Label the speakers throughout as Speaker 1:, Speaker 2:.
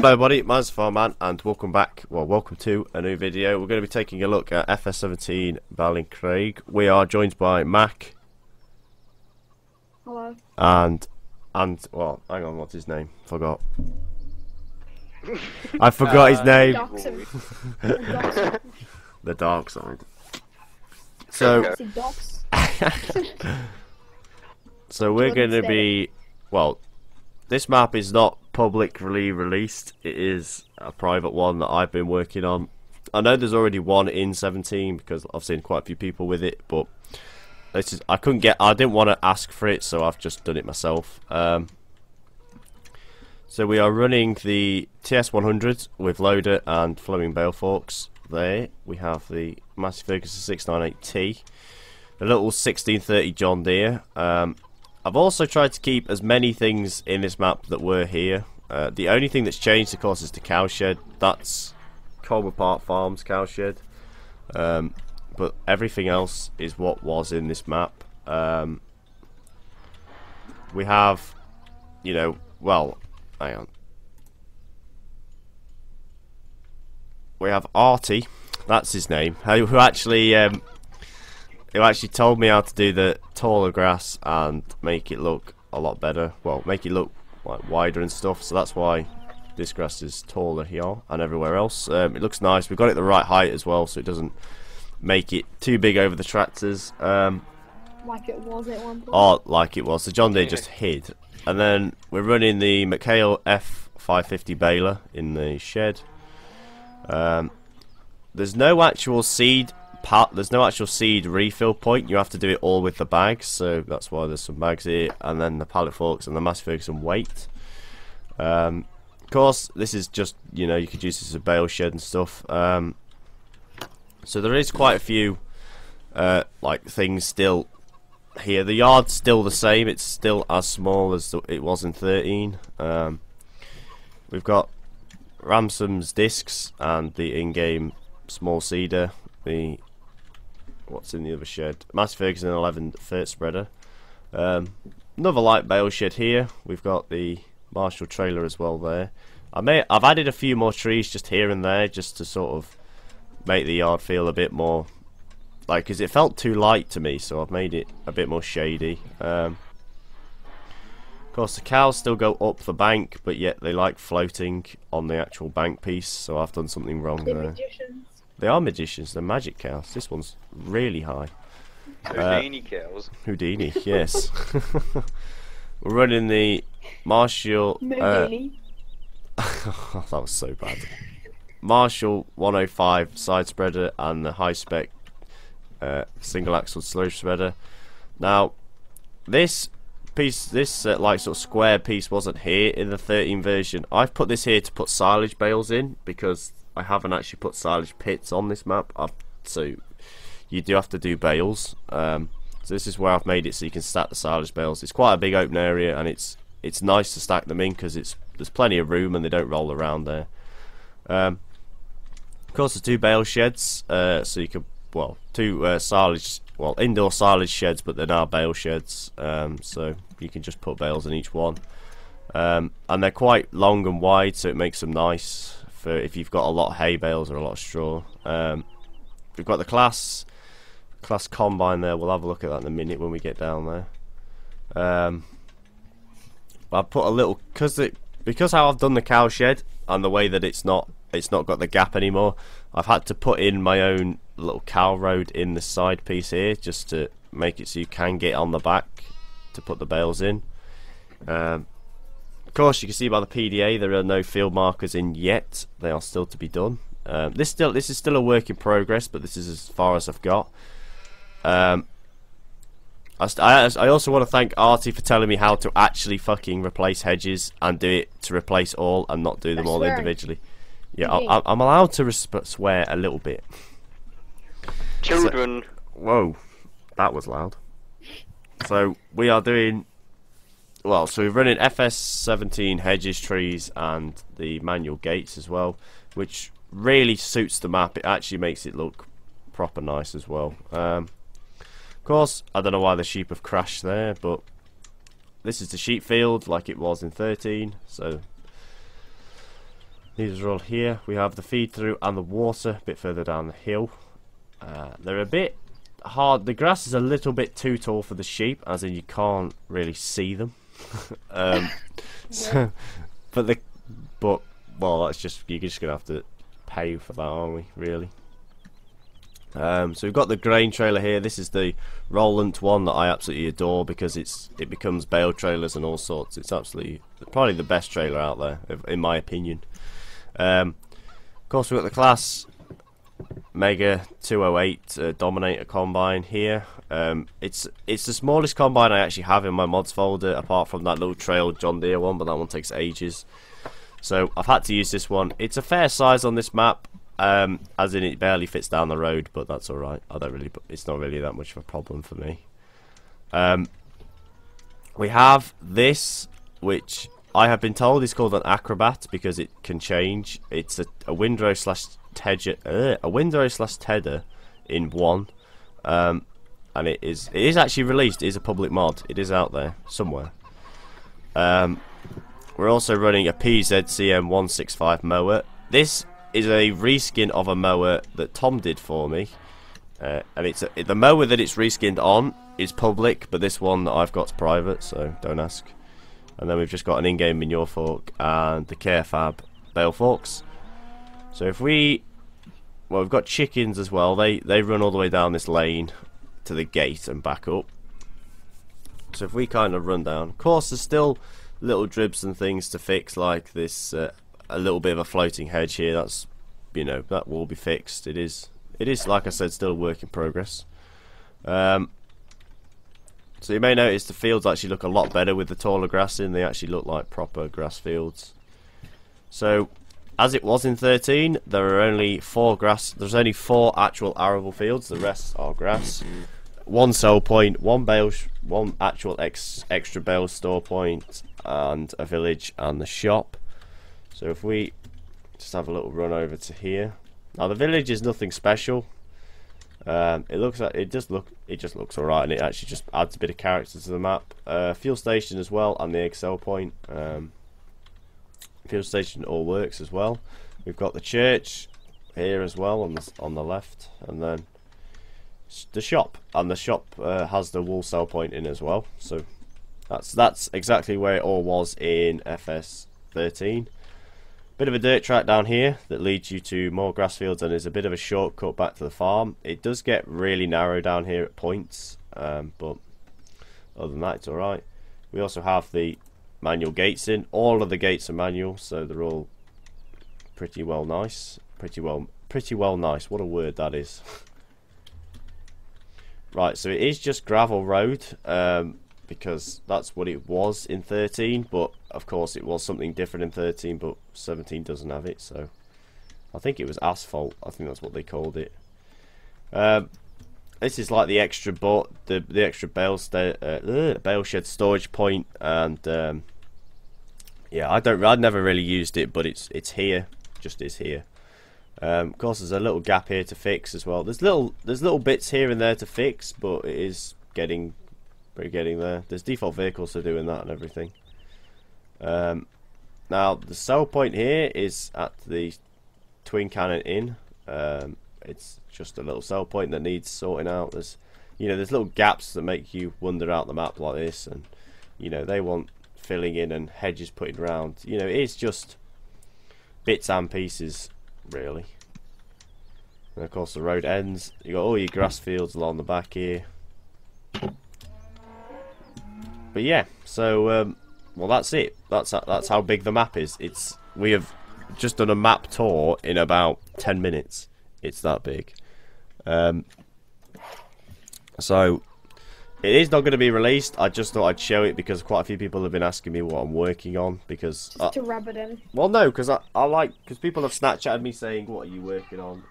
Speaker 1: Hello everybody, mine's Farman and welcome back, welcome to a new video. We're going to be taking a look at Fs17 BallinCraig. We are joined by Mac.
Speaker 2: Hello.
Speaker 1: And well, hang on, what's his name? Forgot. I forgot his name. The dark side. So, so we're going to be, well, this map is not publicly released. It is a private one that I've been working on. I know there's already one in 17 because I've seen quite a few people with it, but this is, I didn't want to ask for it, so I've just done it myself. So we are running the TS100 with loader and flowing bale forks. There we have the Massey Ferguson 698T, the little 1630 John Deere. I've also tried to keep as many things in this map that were here. The only thing that's changed, of course, is the cowshed. That's Colmer Park Farms cowshed. But everything else is what was in this map. We have, you know, well, hang on. We have Artie, that's his name, who actually told me how to do the taller grass and make it look a lot better. Well, make it look like wider and stuff. So that's why this grass is taller here and everywhere else. It looks nice. We've got it the right height as well, so it doesn't make it too big over the tractors.
Speaker 2: Like it was at one point.
Speaker 1: Oh, like it was. The John Deere just hid. And then we're running the McHale F550 baler in the shed. There's no actual seed refill point. You have to do it all with the bags, so that's why there's some bags here, and then the pallet forks and the Massey Ferguson weight. Of course, this is just, you know, you could use this as a bale shed and stuff. So there is quite a few like things still here. The yard's still the same. It's still as small as it was in 13. We've got Ransom's discs and the in-game small seeder. What's in the other shed? Massey Ferguson 11 foot spreader. Another light bale shed here. We've got the Marshall trailer as well there. I've added a few more trees just here and there, just to sort of make the yard feel a bit more like, because it felt too light to me, so I've made it a bit more shady. Of course, the cows still go up the bank, but yet they like floating on the actual bank piece, so I've done something wrong there.
Speaker 2: Magicians.
Speaker 1: They are magicians, they're magic cows. This one's really high.
Speaker 3: Houdini cows.
Speaker 1: Houdini, yes. We're running the Marshall...
Speaker 2: Houdini.
Speaker 1: that was so bad. Marshall 105 side spreader and the high spec single axle sludge spreader. Now, this piece, like sort of square piece wasn't here in the 13 version. I've put this here to put silage bales in because I haven't actually put silage pits on this map. So you do have to do bales. So this is where I've made it so you can stack the silage bales. It's quite a big open area, and it's nice to stack them in because there's plenty of room and they don't roll around there. Of course, there's two bale sheds, so you can, well, two silage, well, indoor silage sheds, but they're now bale sheds, so you can just put bales in each one. And they're quite long and wide, so it makes them nice for if you've got a lot of hay bales or a lot of straw. We've got the class combine there. We'll have a look at that in a minute when we get down there. I put a little, because how I've done the cow shed and the way that it's not got the gap anymore, I've had to put in my own little cow road in the side piece here just to make it so you can get on the back to put the bales in. Of course, you can see by the PDA there are no field markers in yet. They are still to be done. This is still a work in progress, but this is as far as I've got. I also want to thank Artie for telling me how to actually fucking replace hedges and do it to replace all and not do them all individually. Yeah, I'm allowed to swear a little bit.
Speaker 3: Children.
Speaker 1: So, whoa, that was loud. So we are doing, well, so we're running Fs17 hedges, trees, and the manual gates as well, which really suits the map. It actually makes it look proper nice as well. Of course, I don't know why the sheep have crashed there, but this is the sheep field like it was in 13, so These are all here. We have the feed through and the water a bit further down the hill. They're a bit hard. The grass is a little bit too tall for the sheep, as in you can't really see them. So, but well, that's just, you're just gonna have to pay for that, aren't we? Really. So we've got the grain trailer here. This is the Roland one that I absolutely adore because it becomes bale trailers and all sorts. It's absolutely probably the best trailer out there, in my opinion. Of course, we've got the class Mega 208 Dominator combine here. It's the smallest combine I actually have in my mods folder, apart from that little trail John Deere one, but that one takes ages. So I've had to use this one. It's a fair size on this map, as in it barely fits down the road, but that's all right. It's not really that much of a problem for me. We have this, which I have been told is called an acrobat because it can change. It's a windrow slash tedder in one, and it is actually released. It is a public mod. It is out there somewhere. We're also running a PZCM165 mower. This is a reskin of a mower that Tom did for me, and the mower that it's reskinned on is public, but this one that I've got's private, so don't ask. And then we've just got an in-game manure fork and the Carefab bale forks. So if we've got chickens as well. They run all the way down this lane to the gate and back up. So if we kind of run down, of course there's still little dribs and things to fix, like this a little bit of a floating hedge here. That's, you know, that will be fixed. It is like I said, still a work in progress. So you may notice the fields actually look a lot better with the taller grass in. They actually look like proper grass fields. So as it was in 13, there are only there's only 4 actual arable fields. The rest are grass. 1 sell point, 1 actual extra bale store point, and a village and the shop. So if we just have a little run over to here. Now the village is nothing special. It just looks alright, and it actually just adds a bit of character to the map. Fuel station as well, and the Excel point. Fuel station all works as well. We've got the church here as well on the left, and then the shop, and the shop has the wool sell point in as well. So that's exactly where it all was in FS13. Bit of a dirt track down here that leads you to more grass fields, and is a bit of a shortcut back to the farm. It does get really narrow down here at points, but other than that it's alright. We also have the manual gates in. All of the gates are manual, so they're all pretty well nice. Pretty well nice. What a word that is. Right, so it is just gravel road, because that's what it was in 13, but of course it was something different in 13, but 17 doesn't have it, so I think it was asphalt. I think that's what they called it. This is like the extra the extra bale shed storage point, and yeah, I'd never really used it, but it's here, just is here. Of course, there's a little gap here to fix as well. There's little bits here and there to fix, but it is getting there. There's default vehicles for doing that and everything. Now the sell point here is at the Twin Cannon Inn. It's just a little sell point that needs sorting out. There's little gaps that make you wander out the map like this, and they want filling in and hedges putting around. It's just bits and pieces really. And of course the road ends. You got all your grass fields along the back here. But yeah, so well, that's it. That's how big the map is. We have just done a map tour in about 10 minutes. It's that big. So it is not going to be released. I just thought I'd show it because quite a few people have been asking me what I'm working on. Because
Speaker 2: just to rub it in.
Speaker 1: Well, no, because because people have Snapchatted me saying, "What are you working on?"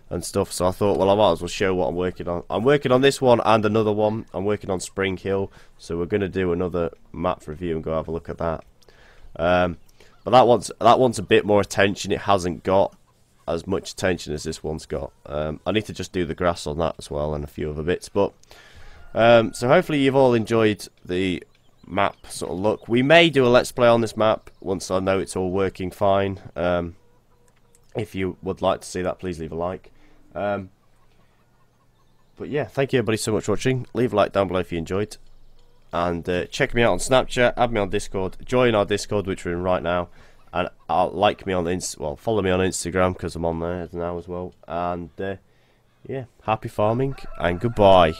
Speaker 1: and stuff. So I thought, well, I might as well show what I'm working on. I'm working on this one and another one. I'm working on Spring Hill, so we're going to do another map review and go have a look at that. But that one's a bit more attention. It hasn't got as much attention as this one's got. I need to just do the grass on that as well and a few other bits. But so hopefully you've all enjoyed the map sort of look. We may do a let's play on this map once I know it's all working fine. If you would like to see that, please leave a like. But yeah, thank you everybody so much for watching. Leave a like down below if you enjoyed. And check me out on Snapchat, add me on Discord, join our Discord which we're in right now. And like me on follow me on Instagram because I'm on there now as well. And yeah, happy farming and goodbye.